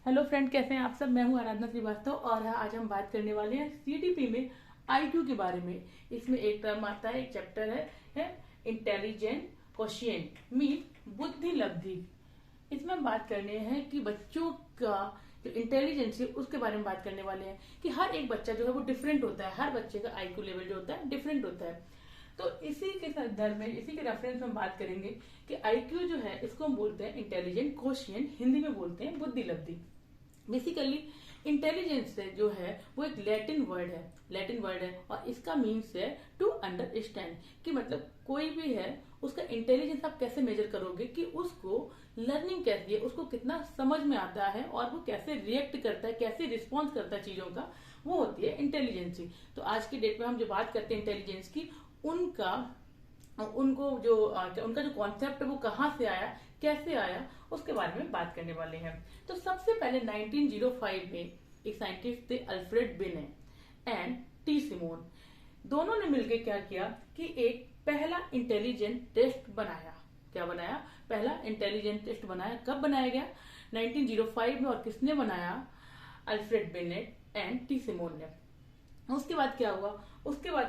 Hello friend, कैसे हैं आप सब। मैं हूं आराधना श्रीवास्तव और आज हम बात करने वाले हैं सीडीपी में आईक्यू के बारे में। इसमें एक टर्म आता है, एक चैप्टर है इंटेलिजेंट क्वोशिएंट मीन बुद्धि लब्धि। इसमें हम बात करने हैं कि बच्चों का जो इंटेलिजेंस है उसके बारे में बात करने वाले हैं कि हर एक बच्चा जो है वो डिफरेंट होता है। हर बच्चे का आईक्यू लेवल जो होता है डिफरेंट होता है। तो इसी के संदर्भ में, इसी के रेफरेंस में हम बात करेंगे कि आईक्यू जो है इसको हम बोलते हैं इंटेलिजेंट क्वोशिएंट, हिंदी में बोलते हैं बुद्धि लब्धि। बेसिकली इंटेलिजेंस जो है वो एक लैटिन वर्ड है और इसका मीन्स है टू अंडरस्टैंड। कि मतलब कोई भी है उसका इंटेलिजेंस आप कैसे मेजर करोगे कि उसको लर्निंग कैसी है, उसको कितना समझ में आता है और वो कैसे रिएक्ट करता है, कैसे रिस्पॉन्स करता है चीजों का, वो होती है इंटेलिजेंसी। तो आज की डेट में हम जो बात करते हैं इंटेलिजेंस की, उनका उनको जो उनका जो कॉन्सेप्ट है वो कहाँ से आया, कैसे आया, उसके बारे में बात करने वाले हैं। तो सबसे पहले 1905 में एक साइंटिस्ट थे अल्फ्रेड बिने एंड टी सिमोन। दोनों ने मिलकर क्या किया कि एक पहला इंटेलिजेंट टेस्ट बनाया। क्या बनाया? पहला इंटेलिजेंट टेस्ट बनाया। कब बनाया गया? 1905 में। और किसने बनाया? Alfred Binet and T Simon ने। उसके बाद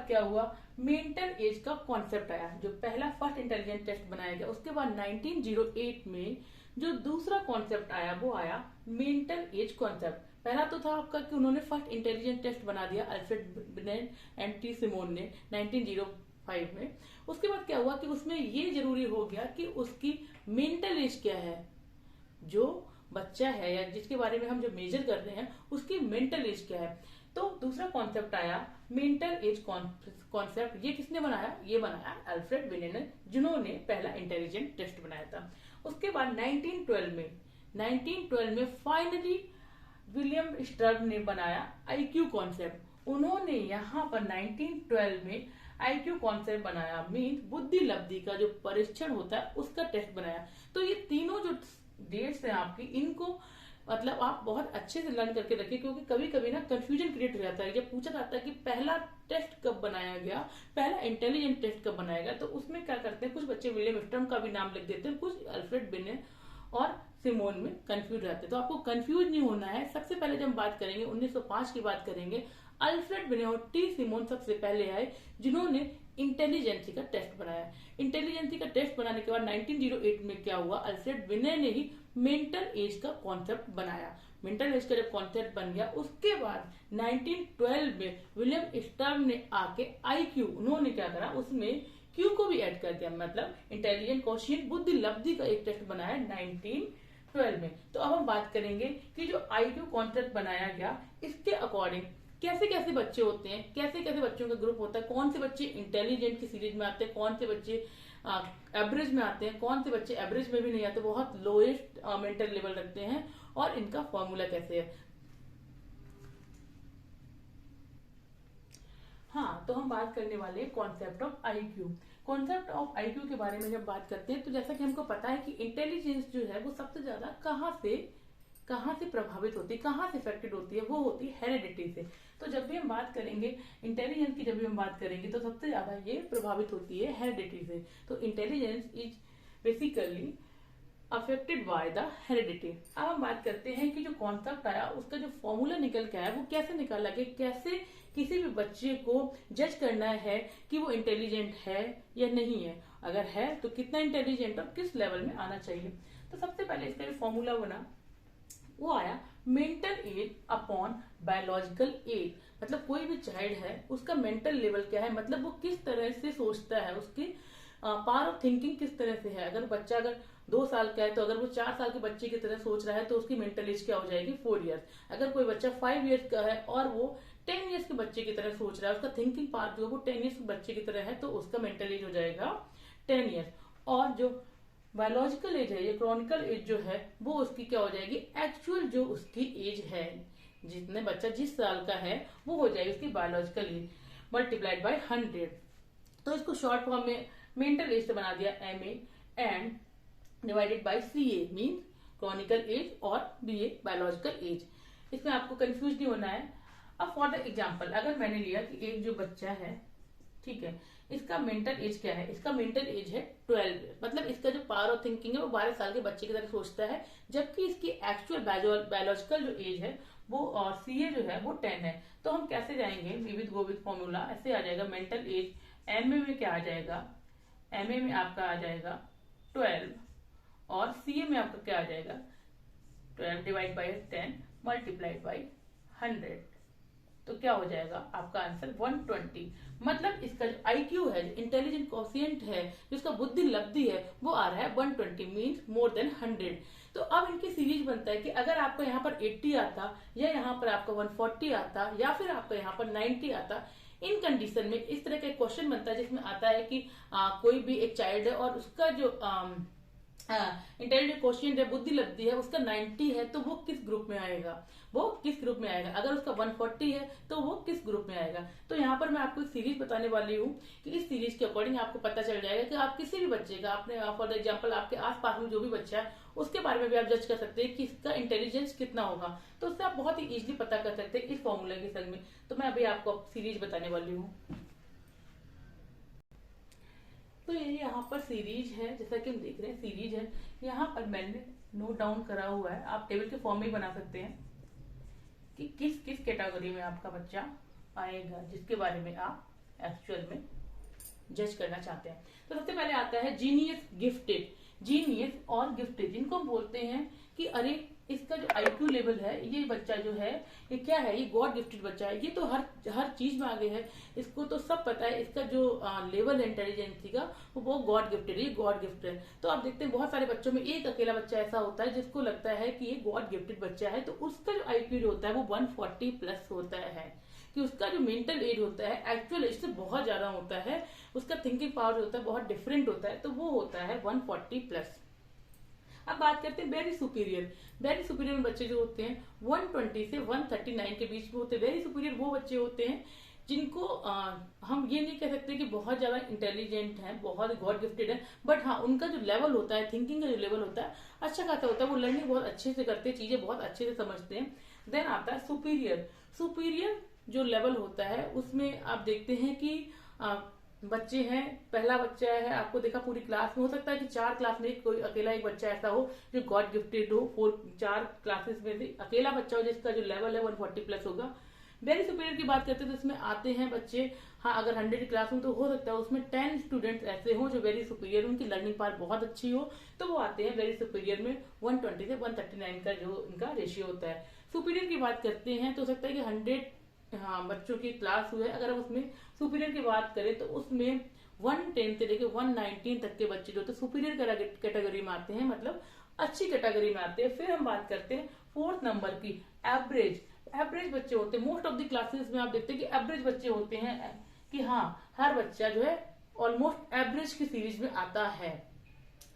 क्या हुआ? मेंटल एज का कॉन्सेप्ट आया। जो पहला फर्स्ट इंटेलिजेंट टेस्ट बनाया गया, उसके बाद 1908 में जो दूसरा कॉन्सेप्ट आया वो आया मेंटल एज कॉन्सेप्ट। पहला तो था आपका कि उन्होंने फर्स्ट इंटेलिजेंट टेस्ट बना दिया Alfred Binet and T Simon ने 1905 में। उसके बाद क्या हुआ कि उसमें ये जरूरी हो गया कि उसकी मेंटल एज क्या है, जो बच्चा है या जिसके बारे में हम जो मेजर कर रहे हैं उसकी मेंटल एज क्या है। तो दूसरा कॉन्सेप्ट आया मेंटल एज कॉन्सेप्ट। ये किसने बनाया? ये बनाया अल्फ्रेड बिने ने, जिन्होंने पहला इंटेलिजेंट टेस्ट बनाया था। उसके बाद 1912 में फाइनली विलियम स्टर्ब ने बनाया आईक्यू कॉन्सेप्ट। उन्होंने यहाँ पर 1912 में आईक्यू कॉन्सेप्ट बनाया, मीन बुद्धि लब्धि का जो परीक्षण होता है उसका टेस्ट बनाया। तो ये तीनों जो डेट्स हैं आपकी, इनको मतलब आप बहुत अच्छे से लर्न करके रखिए, क्योंकि कभी कभी ना कंफ्यूजन क्रिएट हो जाता है। जब पूछा जाता है कि पहला टेस्ट कब बनाया गया, पहला इंटेलिजेंट टेस्ट कब बनाया गया, तो उसमें क्या करते हैं, कुछ बच्चे विलियम स्टर्म का भी नाम लिख देते हैं, कुछ अल्फ्रेड बिने और सिमोन में कंफ्यूज रहते हैं। तो आपको कंफ्यूज नहीं होना है। सबसे पहले जब हम बात करेंगे 1905 की बात करेंगे, अल्फ्रेड बिने और टी सिमोन सबसे पहले आए जिन्होंने इंटेलिजेंसी का टेस्ट बनाया। इंटेलिजेंसी का टेस्ट बनाने के बाद 1908 में क्या हुआ, अल्फ्रेड बिने ने ही मेंटल एज का कॉन्सेप्ट बनाया। मेंटल एज का जब कॉन्सेप्ट बन गया, उसके बाद 1912 में विलियम स्टर्म ने आके आईक्यू, उन्होंने क्या करा, उसमें क्यू को भी ऐड कर दिया, मतलब इंटेलिजेंट क्वोशिएंट बुद्धि लब्धि का एक टेस्ट बनाया 1912 में। तो अब हम बात करेंगे कि जो आईक्यू कॉन्सेप्ट बनाया गया, इसके अकॉर्डिंग कैसे कैसे बच्चे होते हैं, कैसे कैसे बच्चों का ग्रुप होता है, कौन से बच्चे इंटेलिजेंट की सीरीज में आते हैं, कौन से बच्चे एवरेज में आते हैं, कौन से बच्चे एवरेज में भी नहीं आते, बहुत लोएस्ट मेंटल लेवल रखते हैं, और इनका फॉर्मूला कैसे है। हाँ, तो हम बात करने वाले हैं concept of IQ. Concept of IQ के बारे में जब बात करते हैं तो जैसा कि हमको पता है कि इंटेलिजेंस जो है वो सबसे ज्यादा कहाँ से प्रभावित होती है, कहाँ से इफेक्टेड होती है, वो होती है हेरिडिटी से। तो जब भी हम बात करेंगे इंटेलिजेंस की, जब भी हम बात करेंगे तो सबसे ज्यादा ये प्रभावित होती है हेरिडिटी से। तो intelligence is basically affected by the heredity. अब हम बात करते हैं कि जो कॉन्सेप्ट आया उसका जो फॉर्मूला निकल के आया वो कैसे निकाला गया, कैसे किसी भी बच्चे को जज करना है कि वो इंटेलिजेंट है या नहीं है, अगर है तो कितना इंटेलिजेंट और किस लेवल में आना चाहिए। तो सबसे पहले इसका जो फॉर्मूला बना वो आया mental as upon biological age. मतलब कोई भी चाइल्ड है उसका मेंटल लेवल क्या है, मतलब वो किस तरह से सोचता है, उसकी पावर ऑफ थिंकिंग किस तरह से है। अगर बच्चा अगर 2 साल का है तो अगर वो 4 साल के बच्चे की तरह सोच रहा है तो उसकी मेंटल एज क्या हो जाएगी, 4 ईयर्स। अगर कोई बच्चा 5 ईयर्स का है और वो 10 ईयर्स के बच्चे की तरह सोच रहा है, उसका थिंकिंग पावर जो है वो 10 ईयर्स के बच्चे की तरह है, तो उसका मेंटल एज हो जाएगा 10 ईयर्स। और जो बायोलॉजिकल एज है, ये क्रॉनिकल एज जो है, वो उसकी क्या हो जाएगी, एक्चुअल जो उसकी एज है, जितने बच्चा जिस साल का है वो हो जाएगी उसकी बायोलॉजिकल एज मल्टीप्लाइड बाय 100। तो इसको शॉर्ट फॉर्म में मेंटल एज से बना दिया MA and divided by CA mean chronicle age और BA बायोलॉजिकल एज। इसमें आपको कंफ्यूज नहीं होना है। अब फॉर द एग्जाम्पल, अगर मैंने लिया कि एक जो बच्चा है, ठीक है। इसका मेंटल एज क्या है? इसका मेंटल एज है 12, मतलब इसका जो पावर ऑफ थिंकिंग है वो 12 साल के बच्चे की तरह सोचता है, जबकि इसकी एक्चुअल बायोलॉजिकल जो एज है वो और सीए जो है वो 10 है। तो हम कैसे जाएंगे? We with go with formula, ऐसे आ जाएगा मेंटल एज एमए में क्या आ जाएगा? एमए में आपका आ जाएगा 12 और सीए में आपका क्या आ जाएगा? 12 डिवाइड बाई 10 मल्टीप्लाइड बाई 100, तो क्या हो जाएगा आपका आंसर? 120। मतलब इसका जो आईक्यू है, इंटेलिजेंट कोफिशिएंट है, जो इसका बुद्धि लब्धि है, वो आ रहा है 120, मीन्स मोर देन 100। तो अब इनकी सीरीज बनता है कि अगर आपका यहाँ पर 80 आता, या यहाँ पर आपका 140 आता, या फिर आपका यहाँ पर 90 आता, इन कंडीशन में इस तरह का क्वेश्चन बनता है जिसमें आता है कि कोई भी एक चाइल्ड है और उसका जो इंटेलिजेंट कोशिएंट है, बुद्धि लब्धि है, उसका 90 है, तो वो किस ग्रुप में आएगा? वो किस ग्रुप में आएगा? अगर उसका 140 है तो वो किस ग्रुप में आएगा? तो यहाँ पर मैं आपको एक सीरीज बताने वाली हूँ कि इस सीरीज के अकॉर्डिंग आपको पता चल जाएगा कि आप किसी भी बच्चे का, आपने फॉर एग्जाम्पल आपके आसपास में जो भी बच्चा है उसके बारे में भी आप जज कर सकते हैं कि इसका इंटेलिजेंस कितना होगा। तो उससे आप बहुत ही इजीली पता कर सकते हैं इस फॉर्मूले के संग में। तो मैं अभी आपको सीरीज बताने वाली हूँ। तो ये यहाँ पर सीरीज है, जैसा कि हम देख रहे हैं सीरीज है। यहाँ पर मैंने नोट डाउन करा हुआ है, आप टेबल के फॉर्म में बना सकते हैं कि किस किस कैटेगरी में आपका बच्चा आएगा, जिसके बारे में आप एक्चुअल में जज करना चाहते हैं। तो सबसे पहले आता है जीनियस गिफ्टेड। जीनियस और गिफ्टेड, जिनको हम बोलते हैं कि अरे इसका जो आईक्यू लेवल है, ये बच्चा जो है ये क्या है? ये गॉड गिफ्टेड बच्चा है, ये तो हर चीज में आगे है, इसको तो सब पता है, इसका जो लेवल है इंटेलिजेंसी का वो गॉड गिफ्टेड, ये गॉड गिफ्टेड है। तो आप देखते हैं बहुत सारे बच्चों में एक अकेला बच्चा ऐसा होता है जिसको लगता है कि ये गॉड गिफ्टेड बच्चा है, तो उसका जो आईक्यू जो होता है वो 140 प्लस होता है, कि उसका जो मेंटल एज होता है एक्चुअल एज से बहुत ज्यादा होता है, उसका थिंकिंग पावर जो होता है बहुत डिफरेंट होता है, तो वो होता है 140 प्लस। अब बात करते हैं वेरी सुपीरियर। वेरी सुपीरियर में बच्चे जो होते हैं 120 से 139 के बीच में होते हैं। वेरी सुपीरियर वो बच्चे होते हैं जिनको हम ये नहीं कह सकते कि बहुत ज्यादा इंटेलिजेंट हैं, बहुत गॉड गिफ्टेड है, बट हाँ उनका जो लेवल होता है, थिंकिंग का जो लेवल होता है अच्छा खासा होता है, वो लर्निंग बहुत अच्छे से करते हैं, चीजें बहुत अच्छे से समझते हैं। देन आता है सुपीरियर। सुपीरियर जो लेवल होता है उसमें आप देखते हैं कि बच्चे हैं, पहला बच्चा है, आपको देखा पूरी क्लास में, हो सकता है कि 4 क्लास में कोई अकेला एक बच्चा ऐसा हो जो गॉड गिफ्टेड हो, 4 क्लासेस में से अकेला बच्चा हो जिसका जो लेवल है 140 प्लस होगा। वेरी सुपीरियर की बात करते हैं तो इसमें आते हैं बच्चे, हाँ अगर 100 क्लास में तो हो सकता है उसमें 10 स्टूडेंट्स ऐसे हो जो वेरी सुपीरियर, उनकी लर्निंग पावर बहुत अच्छी हो, तो वो आते हैं वेरी सुपीरियर में 120 से 139 का जो इनका रेशियो होता है। सुपीरियर की बात करते हैं तो हो सकता है कि 100 बच्चों की क्लास हुए, अगर हम उसमें सुपीरियर की बात करें तो उसमें 110 से लेके 119 तक के बच्चे जो होते हैं सुपीरियर कैटेगरी में आते हैं, मतलब अच्छी कैटेगरी में आते हैं। फिर हम बात करते हैं 4th नंबर की, एवरेज। एवरेज बच्चे होते हैं, मोस्ट ऑफ द क्लासेस में आप देखते हैं कि एवरेज बच्चे होते हैं, कि हाँ हर बच्चा जो है ऑलमोस्ट एवरेज की सीरीज में आता है।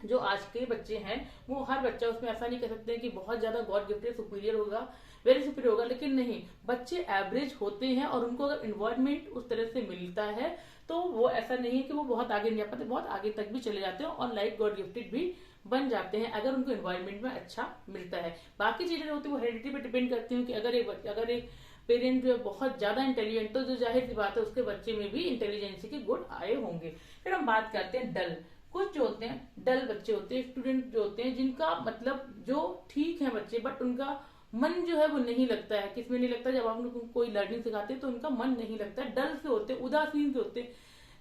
जो आज के बच्चे हैं वो हर बच्चा उसमें ऐसा नहीं कह सकते कि बहुत ज्यादा गॉड गिफ्टेड सुपीरियर होगा, वेरी सुपीरियर होगा, लेकिन नहीं, बच्चे एवरेज होते हैं और उनको अगर इन्वायरमेंट उस तरह से मिलता है तो वो ऐसा नहीं है कि वो बहुत आगे नहीं आ पाते, बहुत आगे तक भी चले जाते हैं और लाइक गॉड गिफ्टेड भी बन जाते हैं अगर उनको इन्वायरमेंट में अच्छा मिलता है। बाकी चीजें जो होती है वो हेरिडिटी पे डिपेंड करती है कि अगर एक पेरेंट जो है बहुत ज्यादा इंटेलिजेंट, तो जो जाहिर सी बात है उसके बच्चे में भी इंटेलिजेंसी के गुण आए होंगे। फिर हम बात करते हैं डल। कुछ जो होते हैं डल बच्चे होते हैं, स्टूडेंट जो होते हैं जिनका मतलब जो ठीक है बच्चे, बट उनका मन जो है वो नहीं लगता है, किसमें नहीं लगता, जब आप उनको कोई लर्निंग सिखाते हैं तो उनका मन नहीं लगता है, डल से होते हैं, उदासीन से होते हैं,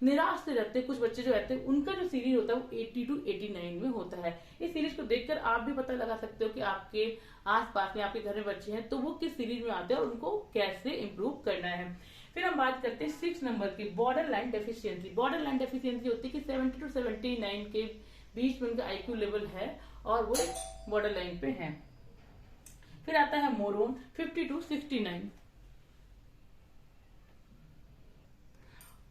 निराश से रहते हैं। कुछ बच्चे जो रहते हैं उनका जो सीरीज होता है वो 80 to 89 में होता है। इस सीरीज को देखकर आप भी पता लगा सकते हो कि आपके आसपास में आपके घर में बच्चे हैं तो वो किस सीरीज में आते हैं और उनको कैसे इंप्रूव करना है। फिर हम बात करते हैं 6 नंबर की, border line deficiency. Border line deficiency होती है कि 70 to 79 के बीच में उनका आईक्यू लेवल है और वो बॉर्डर लाइन पे है। फिर आता है मोरोन, 50 to 69।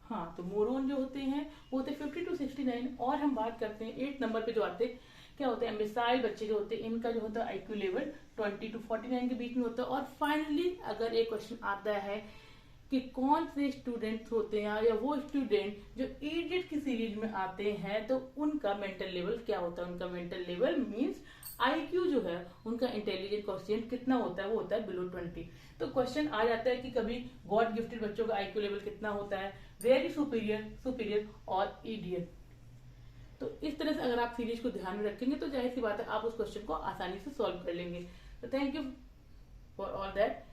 हाँ, तो मोरोन जो होते हैं वो होते हैं 50 to 69। और हम बात करते हैं 8 नंबर पे जो आते हैं, क्या होते हैं, मिसाइल बच्चे जो होते हैं, इनका जो होता है आईक्यू लेवल 20 to 49 के बीच में होता है। और फाइनली अगर एक क्वेश्चन आता है कि कौन से स्टूडेंट्स होते हैं या वो स्टूडेंट जो इडियट की सीरीज में आते हैं तो उनका मेंटल लेवल क्या होता है, उनका मेंटल लेवल मींस IQ जो है उनका इंटेलिजेंस कोएफिशिएंट कितना होता है, वो होता है बिलो 20। तो क्वेश्चन आ जाता है कि कभी गॉड गिफ्टेड बच्चों का IQ लेवल कितना होता है, वेरी सुपीरियर, सुपीरियर और इडियट। तो इस तरह से अगर आप सीरीज को ध्यान में रखेंगे तो जाहिर सी बात है आप उस क्वेश्चन को आसानी से सॉल्व कर लेंगे। तो thank you for all that.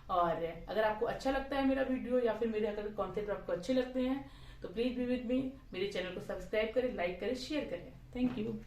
और अगर आपको अच्छा लगता है मेरा वीडियो या फिर मेरे अगर कॉन्सेप्ट आपको अच्छे लगते हैं तो प्लीज बी विद मी, मेरे चैनल को सब्सक्राइब करें, लाइक करें, शेयर करें। Thank you.